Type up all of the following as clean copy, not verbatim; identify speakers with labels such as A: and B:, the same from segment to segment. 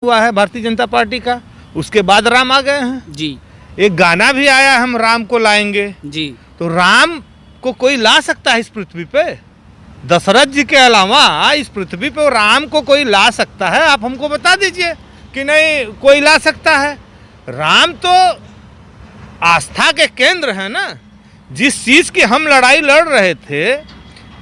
A: हुआ है भारतीय जनता पार्टी का, उसके बाद राम आ गए हैं
B: जी
A: एक गाना भी आया, हम राम को लाएंगे
B: जी।
A: तो राम को कोई ला सकता है इस पृथ्वी पे? दशरथ जी के अलावा इस पृथ्वी पे राम को कोई ला सकता है? आप हमको बता दीजिए कि नहीं कोई ला सकता है। राम तो आस्था के केंद्र है ना। जिस चीज़ की हम लड़ाई लड़ रहे थे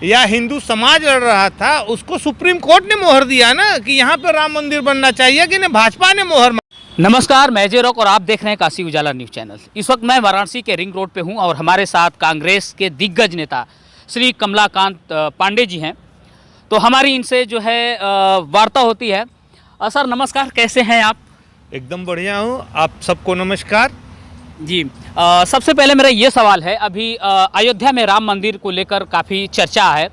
A: या हिंदू समाज लड़ रहा था, उसको सुप्रीम कोर्ट ने मोहर दिया ना कि यहाँ पे राम मंदिर बनना चाहिए, कि नहीं भाजपा ने मोहर।
B: नमस्कार, मैं जय रॉक और आप देख रहे हैं काशी उजाला न्यूज़ चैनल। इस वक्त मैं वाराणसी के रिंग रोड पे हूँ और हमारे साथ कांग्रेस के दिग्गज नेता श्री कमलाकांत पांडे जी हैं। तो हमारी इनसे जो है वार्ता होती है। सर नमस्कार, कैसे हैं आप?
A: एकदम बढ़िया हूँ, आप सबको नमस्कार
B: जी। सबसे पहले मेरा ये सवाल है, अभी अयोध्या में राम मंदिर को लेकर काफ़ी चर्चा है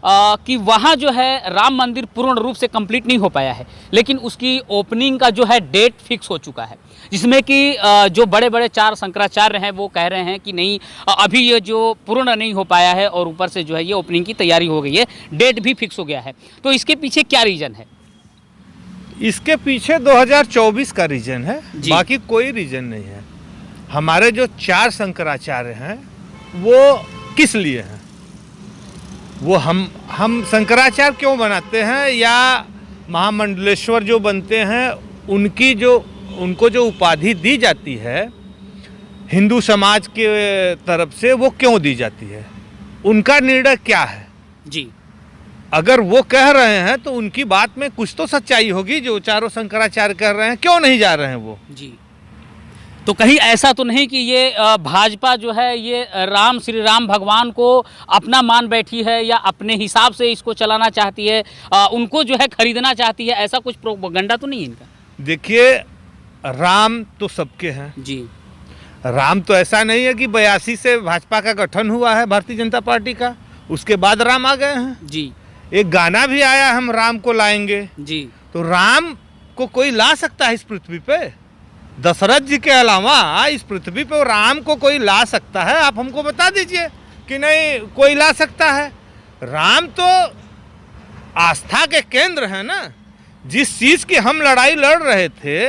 B: कि वहाँ जो है राम मंदिर पूर्ण रूप से कंप्लीट नहीं हो पाया है, लेकिन उसकी ओपनिंग का जो है डेट फिक्स हो चुका है, जिसमें कि जो बड़े बड़े चार शंकराचार्य हैं वो कह रहे हैं कि नहीं अभी ये जो पूर्ण नहीं हो पाया है और ऊपर से जो है ये ओपनिंग की तैयारी हो गई है, डेट भी फिक्स हो गया है। तो इसके पीछे क्या रीज़न है?
A: इसके पीछे 2024 का रीजन है, बाकी कोई रीजन नहीं है। हमारे जो चार शंकराचार्य हैं वो किस लिए हैं? वो हम शंकराचार्य क्यों बनाते हैं या महामंडलेश्वर जो बनते हैं उनको जो उपाधि दी जाती है हिंदू समाज के तरफ से, वो क्यों दी जाती है? उनका निर्णय क्या है
B: जी?
A: अगर वो कह रहे हैं तो उनकी बात में कुछ तो सच्चाई होगी। जो चारों शंकराचार्य कह रहे हैं, क्यों नहीं जा रहे हैं वो?
B: जी। तो कहीं ऐसा तो नहीं कि ये भाजपा जो है ये श्री राम भगवान को अपना मान बैठी है या अपने हिसाब से इसको चलाना चाहती है, उनको जो है खरीदना चाहती है, ऐसा कुछ प्रोपेगेंडा तो नहीं है इनका?
A: देखिए, राम तो सबके हैं
B: जी।
A: राम तो ऐसा नहीं है कि 82 से भाजपा का गठन हुआ है भारतीय जनता पार्टी का, उसके बाद राम आ गए हैं
B: जी।
A: एक गाना भी आया, हम राम को लाएंगे जी। तो राम को कोई ला सकता है इस पृथ्वी पे? दशरथ जी के अलावा इस पृथ्वी पे राम को कोई ला सकता है? आप हमको बता दीजिए कि नहीं कोई ला सकता है। राम तो आस्था के केंद्र है ना। जिस चीज़ की हम लड़ाई लड़ रहे थे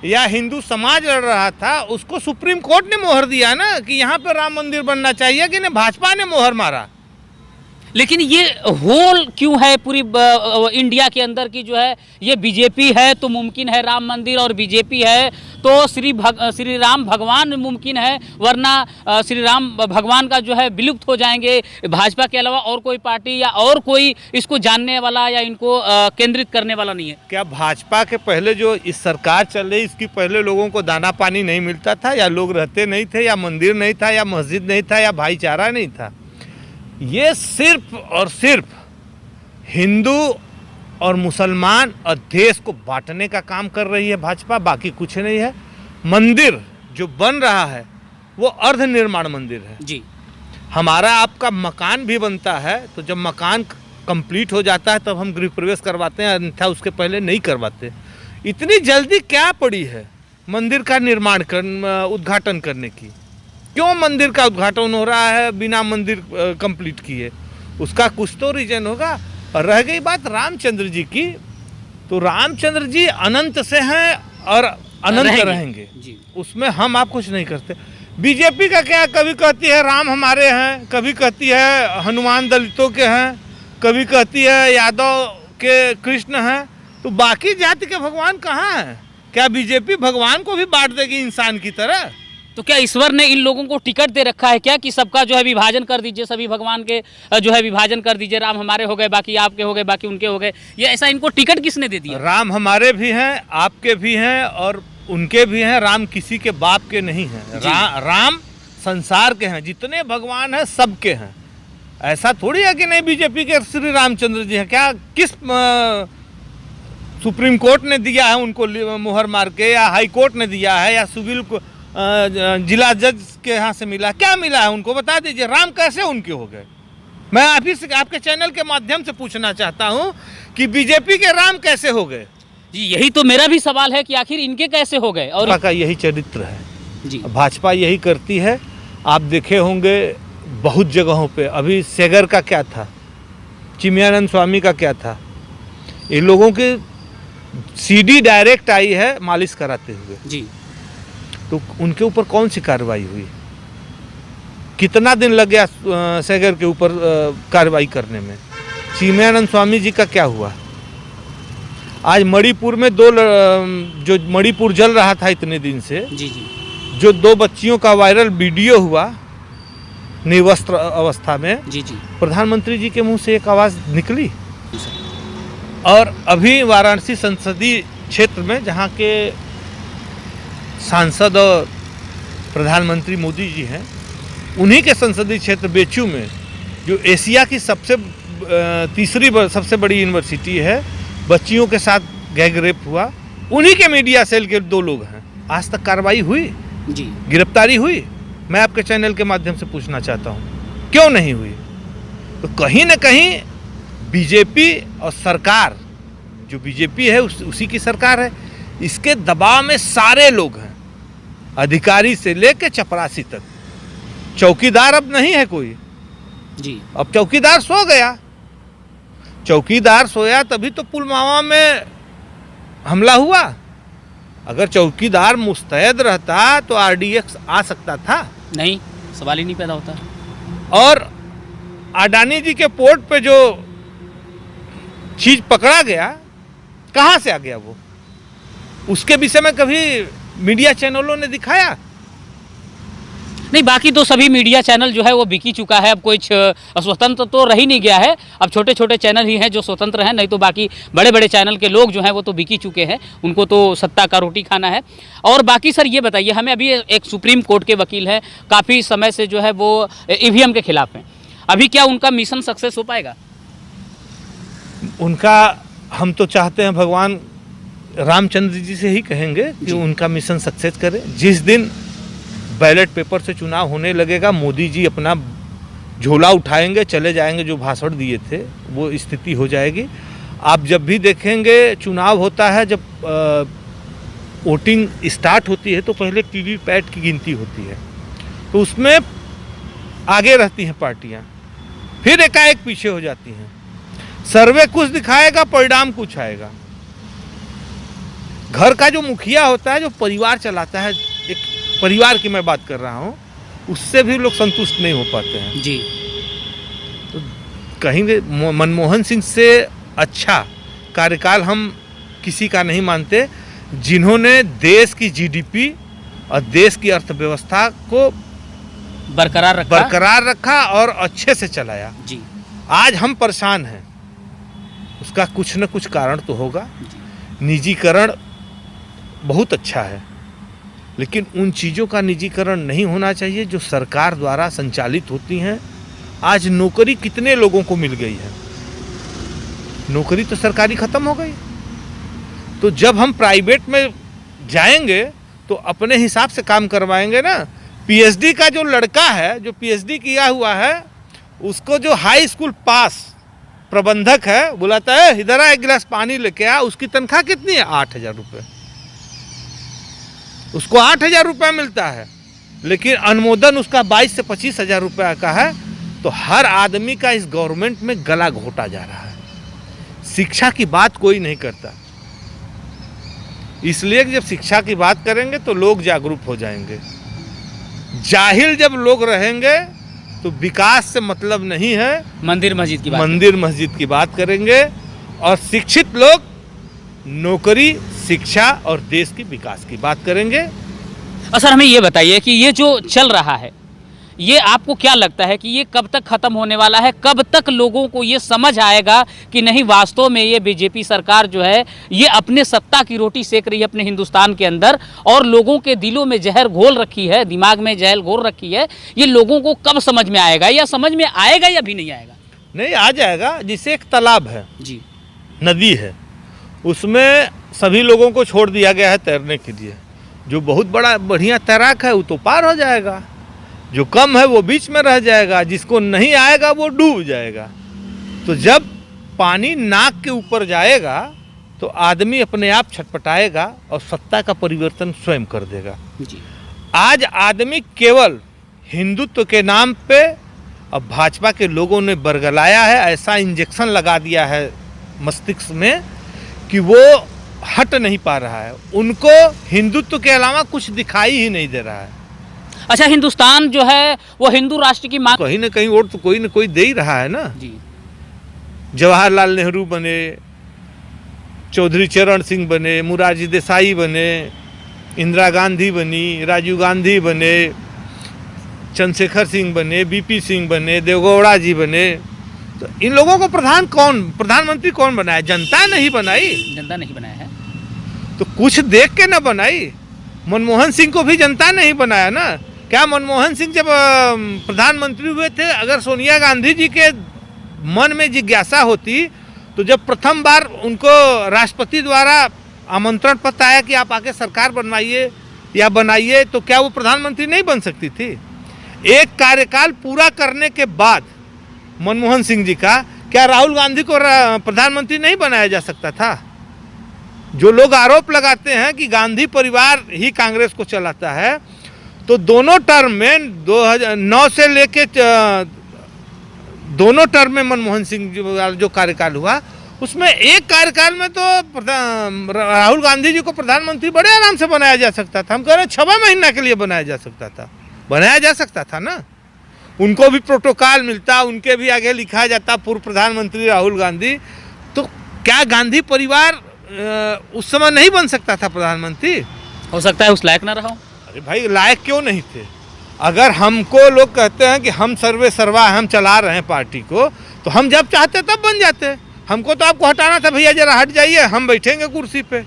A: या हिंदू समाज लड़ रहा था, उसको सुप्रीम कोर्ट ने मोहर दिया ना कि यहाँ पे राम मंदिर बनना चाहिए, कि नहीं भाजपा ने मोहर मारा।
B: लेकिन ये होल क्यों है पूरी इंडिया के अंदर की जो है ये बीजेपी है तो मुमकिन है राम मंदिर, और बीजेपी है तो श्री राम भगवान मुमकिन है, वरना श्री राम भगवान का जो है विलुप्त हो जाएंगे। भाजपा के अलावा और कोई पार्टी या और कोई इसको जानने वाला या इनको केंद्रित करने वाला नहीं है
A: क्या? भाजपा के पहले जो इस सरकार चल रही, इसकी पहले लोगों को दाना पानी नहीं मिलता था, या लोग रहते नहीं थे, या मंदिर नहीं था, या मस्जिद नहीं था, या भाईचारा नहीं था? ये सिर्फ और सिर्फ हिंदू और मुसलमान और देश को बांटने का काम कर रही है भाजपा, बाकी कुछ नहीं है। मंदिर जो बन रहा है वो अर्ध निर्माण मंदिर है जी। हमारा आपका मकान भी बनता है, तो जब मकान कंप्लीट हो जाता है तब हम गृह प्रवेश करवाते हैं, अन्यथा उसके पहले नहीं करवाते। इतनी जल्दी क्या पड़ी है मंदिर का निर्माण उद्घाटन करने की? क्यों मंदिर का उद्घाटन हो रहा है बिना मंदिर कंप्लीट किए? उसका कुछ तो रीजन होगा। और रह गई बात रामचंद्र जी की, तो रामचंद्र जी अनंत से हैं और अनंत रहेंगे जी। उसमें हम आप कुछ नहीं करते। बीजेपी का क्या, कभी कहती है राम हमारे हैं, कभी कहती है हनुमान दलितों के हैं, कभी कहती है यादव के कृष्ण हैं, तो बाकी जाति के भगवान कहाँ हैं? क्या बीजेपी भगवान को भी बांट देगी इंसान की तरह?
B: तो क्या ईश्वर ने इन लोगों को टिकट दे रखा है क्या कि सबका जो है विभाजन कर दीजिए, सभी भगवान के जो है विभाजन कर दीजिए, राम हमारे हो गए, बाकी आपके हो गए, बाकी उनके हो गए? ये ऐसा इनको टिकट किसने दे दिया?
A: राम हमारे भी हैं, आपके भी हैं और उनके भी हैं। राम किसी के बाप के नहीं हैं। राम संसार के हैं, जितने भगवान हैं सबके हैं। ऐसा थोड़ी है कि नहीं बीजेपी के श्री रामचंद्र जी हैं। क्या किस सुप्रीम कोर्ट ने दिया है उनको मोहर मार के, या हाई कोर्ट ने दिया है, या सिविल जिला जज के यहाँ से मिला? क्या मिला है उनको बता दीजिए। राम कैसे उनके हो गए? मैं अभी से आपके चैनल के माध्यम से पूछना चाहता हूँ कि बीजेपी के राम कैसे हो गए?
B: जी, यही तो मेरा भी सवाल है कि आखिर इनके कैसे हो गए। और
A: का यही चरित्र है
B: जी,
A: भाजपा यही करती है। आप देखे होंगे बहुत जगहों पे, अभी सेगर का क्या था, चिमयानंद स्वामी का क्या था, ये लोगों के सीडी डायरेक्ट आई है मालिश कराते हुए,
B: जी।
A: तो उनके ऊपर कौन सी कार्रवाई हुई? कितना दिन लग गया सैगर के ऊपर कार्रवाई करने में? चिन्मयानंद स्वामी जी का क्या हुआ? आज मणिपुर में जो मणिपुर जल रहा था इतने दिन से,
B: जी जी,
A: जो 2 बच्चियों का वायरल वीडियो हुआ निर्वस्त्र अवस्था में,
B: जी जी,
A: प्रधानमंत्री जी के मुंह से एक आवाज़ निकली। और अभी वाराणसी संसदीय क्षेत्र में जहाँ के सांसद और प्रधानमंत्री मोदी जी हैं, उन्हीं के संसदीय क्षेत्र बेचू में जो एशिया की तीसरी सबसे बड़ी यूनिवर्सिटी है, बच्चियों के साथ गैंग रेप हुआ, उन्हीं के मीडिया सेल के 2 लोग हैं। आज तक कार्रवाई हुई?
B: जी,
A: गिरफ्तारी हुई? मैं आपके चैनल के माध्यम से पूछना चाहता हूँ, क्यों नहीं हुई? तो कहीं ना कहीं बीजेपी और सरकार, जो बीजेपी है उसी की सरकार है, इसके दबाव में सारे लोग हैं, अधिकारी से लेकर चपरासी तक। चौकीदार अब नहीं है कोई
B: जी।
A: अब चौकीदार सो गया। चौकीदार सोया तभी तो पुलवामा में हमला हुआ। अगर चौकीदार मुस्तैद रहता तो आरडीएक्स आ सकता था?
B: नहीं, सवाल ही नहीं पैदा होता।
A: और अडानी जी के पोर्ट पे जो चीज पकड़ा गया, कहाँ से आ गया वो? उसके विषय में कभी मीडिया चैनलों ने दिखाया?
B: नहीं, बाकी तो सभी मीडिया चैनल जो है वो बिक ही चुका है। अब कुछ स्वतंत्र तो रह ही नहीं गया है। अब छोटे छोटे चैनल ही हैं जो स्वतंत्र हैं, नहीं तो बाकी बड़े बड़े चैनल के लोग जो हैं वो तो बिक ही चुके हैं। उनको तो सत्ता का रोटी खाना है। और बाकी सर ये बताइए, हमें अभी एक सुप्रीम कोर्ट के वकील हैं, काफ़ी समय से जो है वो ईवीएम के खिलाफ हैं। अभी क्या उनका मिशन सक्सेस हो पाएगा?
A: उनका हम तो चाहते हैं भगवान रामचंद्र जी से ही कहेंगे कि उनका मिशन सक्सेस करे। जिस दिन बैलेट पेपर से चुनाव होने लगेगा, मोदी जी अपना झोला उठाएंगे, चले जाएंगे, जो भाषण दिए थे वो स्थिति हो जाएगी। आप जब भी देखेंगे चुनाव होता है, जब वोटिंग स्टार्ट होती है तो पहले वीवीपैट की गिनती होती है, तो उसमें आगे रहती हैं पार्टियां, फिर एकाएक पीछे हो जाती हैं। सर्वे कुछ दिखाएगा, परिणाम कुछ आएगा। घर का जो मुखिया होता है, जो परिवार चलाता है, एक परिवार की मैं बात कर रहा हूँ, उससे भी लोग संतुष्ट नहीं हो पाते हैं
B: जी।
A: तो कहेंगे मनमोहन सिंह से अच्छा कार्यकाल हम किसी का नहीं मानते, जिन्होंने देश की जीडीपी और देश की अर्थव्यवस्था को बरकरार रखा और अच्छे से चलाया।
B: जी।
A: आज हम परेशान हैं, उसका कुछ न कुछ कारण तो होगा। निजीकरण बहुत अच्छा है, लेकिन उन चीज़ों का निजीकरण नहीं होना चाहिए जो सरकार द्वारा संचालित होती हैं। आज नौकरी कितने लोगों को मिल गई है? नौकरी तो सरकारी ख़त्म हो गई। तो जब हम प्राइवेट में जाएंगे तो अपने हिसाब से काम करवाएंगे ना। पीएचडी का जो लड़का है, जो पीएचडी किया हुआ है, उसको जो हाई स्कूल पास प्रबंधक है बुलाता है, इधर आ, एक गिलास पानी लेके आ। उसकी तनख्वाह कितनी है? 8,000 रुपये। उसको 8,000 रुपये मिलता है, लेकिन अनुमोदन उसका 22 से 25,000 रुपये का है। तो हर आदमी का इस गवर्नमेंट में गला घोटा जा रहा है। शिक्षा की बात कोई नहीं करता, इसलिए कि जब शिक्षा की बात करेंगे तो लोग जागरूक हो जाएंगे। जाहिल जब लोग रहेंगे तो विकास से मतलब नहीं है। मंदिर मस्जिद की बात करेंगे, और शिक्षित लोग नौकरी, शिक्षा और देश की विकास की बात करेंगे।
B: सर हमें ये बताइए कि ये जो चल रहा है, ये आपको क्या लगता है कि ये कब तक ख़त्म होने वाला है? कब तक लोगों को ये समझ आएगा कि नहीं, वास्तव में ये बीजेपी सरकार जो है ये अपने सत्ता की रोटी सेक रही है अपने हिंदुस्तान के अंदर, और लोगों के दिलों में जहर घोल रखी है, दिमाग में जहर घोल रखी है। ये लोगों को कब समझ में आएगा, या समझ में आएगा या भी नहीं आएगा?
A: नहीं, आ जाएगा। जिसे एक तालाब है
B: जी,
A: नदी है, उसमें सभी लोगों को छोड़ दिया गया है तैरने के लिए। जो बहुत बढ़िया तैराक है वो तो पार हो जाएगा, जो कम है वो बीच में रह जाएगा, जिसको नहीं आएगा वो डूब जाएगा। तो जब पानी नाक के ऊपर जाएगा तो आदमी अपने आप छटपटाएगा और सत्ता का परिवर्तन स्वयं कर देगा।
B: जी।
A: आज आदमी केवल हिंदुत्व के नाम पे अब भाजपा के लोगों ने बरगलाया है, ऐसा इंजेक्शन लगा दिया है मस्तिष्क में कि वो हट नहीं पा रहा है, उनको हिंदुत्व के अलावा कुछ दिखाई ही नहीं दे रहा है।
B: अच्छा, हिंदुस्तान जो है वो हिंदू राष्ट्र की मांग
A: कहीं ना कहीं वोट तो कोई ना कोई दे ही रहा है ना।
B: जी।
A: जवाहरलाल नेहरू बने, चौधरी चरण सिंह बने, मुरारजी देसाई बने, इंदिरा गांधी बनी, राजीव गांधी बने, चंद्रशेखर सिंह बने, बीपी सिंह बने, देवगौड़ा जी बने। तो इन लोगों को प्रधानमंत्री कौन बनाया? जनता नहीं बनाई,
B: जनता नहीं बनाया है।
A: तो कुछ देख के ना बनाई। मनमोहन सिंह को भी जनता नहीं बनाया ना। क्या मनमोहन सिंह जब प्रधानमंत्री हुए थे, अगर सोनिया गांधी जी के मन में जिज्ञासा होती तो जब प्रथम बार उनको राष्ट्रपति द्वारा आमंत्रण पत्र आया कि आप आके सरकार बनवाइए या बनाइए, तो क्या वो प्रधानमंत्री नहीं बन सकती थी? एक कार्यकाल पूरा करने के बाद मनमोहन सिंह जी का, क्या राहुल गांधी को प्रधानमंत्री नहीं बनाया जा सकता था? जो लोग आरोप लगाते हैं कि गांधी परिवार ही कांग्रेस को चलाता है, तो दोनों टर्म में 2009 से लेके दोनों टर्म में मनमोहन सिंह जो कार्यकाल हुआ, उसमें एक कार्यकाल में तो राहुल गांधी जी को प्रधानमंत्री बड़े आराम से बनाया जा सकता था। हम कह रहे हैं 6 महीना के लिए बनाया जा सकता था ना। उनको भी प्रोटोकॉल मिलता, उनके भी आगे लिखा जाता पूर्व प्रधानमंत्री राहुल गांधी। तो क्या गांधी परिवार उस समय नहीं बन सकता था प्रधानमंत्री?
B: हो सकता है उस लायक ना रहा हो।
A: अरे भाई, लायक क्यों नहीं थे? अगर हमको लोग कहते हैं कि हम सर्वे सर्वा हम चला रहे हैं पार्टी को, तो हम जब चाहते तब बन जाते। हमको तो आपको हटाना था, भैया जरा हट जाइए, हम बैठेंगे कुर्सी पे।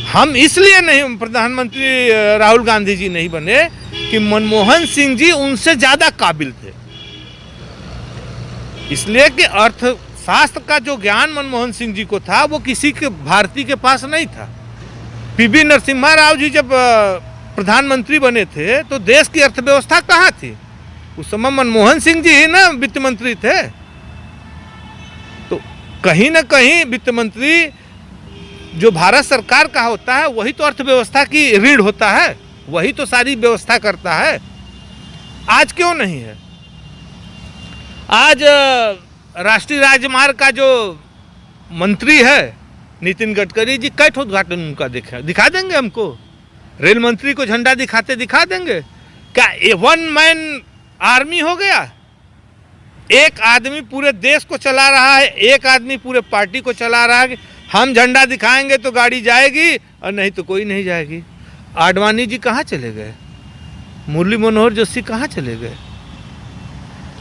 A: हम इसलिए नहीं प्रधानमंत्री राहुल गांधी जी नहीं बने कि मनमोहन सिंह जी उनसे ज़्यादा काबिल थे। इसलिए कि अर्थशास्त्र का जो ज्ञान मनमोहन सिंह जी को था, वो किसी के भारतीय के पास नहीं था। पीवी नरसिम्हा राव जी जब प्रधानमंत्री बने थे तो देश की अर्थव्यवस्था कहाँ थी? उस समय मनमोहन सिंह जी ही ना वित्त मंत्री थे। तो कहीं ना कहीं वित्त मंत्री जो भारत सरकार का होता है, वही तो अर्थव्यवस्था की रीढ़ होता है, वही तो सारी व्यवस्था करता है। आज क्यों नहीं है? आज राष्ट्रीय राजमार्ग का जो मंत्री है नितिन गडकरी जी, कैट उद्घाटन उनका दिखा देंगे हमको? रेल मंत्री को झंडा दिखा देंगे? क्या ये वन मैन आर्मी हो गया? एक आदमी पूरे देश को चला रहा है, एक आदमी पूरे पार्टी को चला रहा है कि हम झंडा दिखाएंगे तो गाड़ी जाएगी और नहीं तो कोई नहीं जाएगी। आडवाणी जी कहाँ चले गए? मुरली मनोहर जोशी कहाँ चले गए?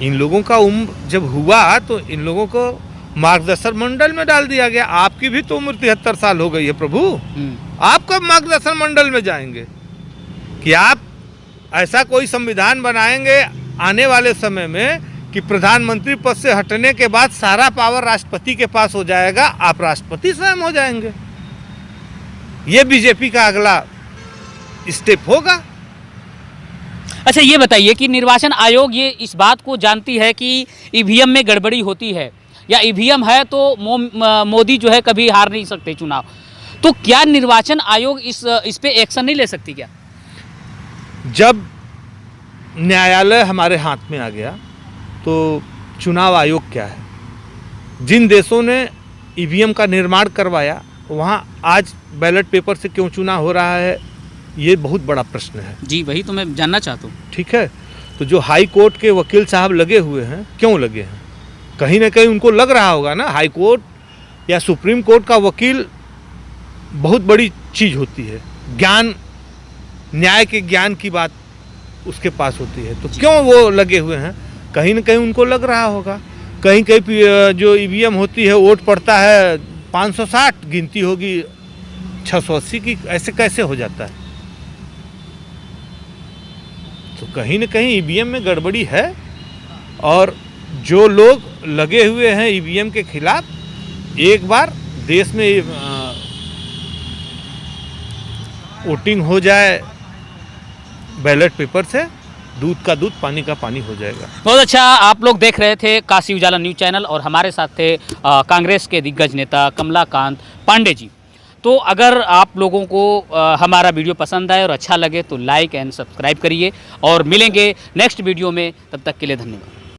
A: इन लोगों का उम्र जब हुआ तो इन लोगों को मार्गदर्शन मंडल में डाल दिया गया। आपकी भी तो उम्र 73 साल हो गई है प्रभु, आप कब मार्गदर्शन मंडल में जाएंगे? कि आप ऐसा कोई संविधान बनाएंगे आने वाले समय में कि प्रधानमंत्री पद से हटने के बाद सारा पावर राष्ट्रपति के पास हो जाएगा, आप राष्ट्रपति स्वयं हो जाएंगे। ये बीजेपी का अगला स्टेप होगा।
B: अच्छा, ये बताइए कि निर्वाचन आयोग ये इस बात को जानती है कि ईवीएम में गड़बड़ी होती है, या ईवीएम है तो मोदी जो है कभी हार नहीं सकते चुनाव, तो क्या निर्वाचन आयोग इस पे एक्शन नहीं ले सकती क्या?
A: जब न्यायालय हमारे हाथ में आ गया तो चुनाव आयोग क्या है? जिन देशों ने ईवीएम का निर्माण करवाया, वहाँ आज बैलेट पेपर से क्यों चुनाव हो रहा है, ये बहुत बड़ा प्रश्न है।
B: जी, वही तो मैं जानना चाहता हूँ।
A: ठीक है, तो जो हाई कोर्ट के वकील साहब लगे हुए हैं, क्यों लगे हैं? कहीं ना कहीं उनको लग रहा होगा ना, हाई कोर्ट या सुप्रीम कोर्ट का वकील बहुत बड़ी चीज़ होती है, ज्ञान, न्याय के ज्ञान की बात उसके पास होती है। तो क्यों वो लगे हुए हैं? कहीं ना कहीं उनको लग रहा होगा। कहीं कहीं जो ईवीएम होती है, वोट पड़ता है 560, गिनती होगी 680 की, ऐसे कैसे हो जाता है? तो कहीं ना कहीं ईवीएम में गड़बड़ी है। और जो लोग लगे हुए हैं ईवीएम के खिलाफ, एक बार देश में वोटिंग हो जाए बैलेट पेपर से, दूध का दूध पानी का पानी हो जाएगा।
B: बहुत अच्छा, आप लोग देख रहे थे काशी उजाला न्यूज़ चैनल और हमारे साथ थे कांग्रेस के दिग्गज नेता कमलाकांत पांडे जी। तो अगर आप लोगों को हमारा वीडियो पसंद आए और अच्छा लगे तो लाइक एंड सब्सक्राइब करिए, और मिलेंगे नेक्स्ट वीडियो में। तब तक के लिए धन्यवाद।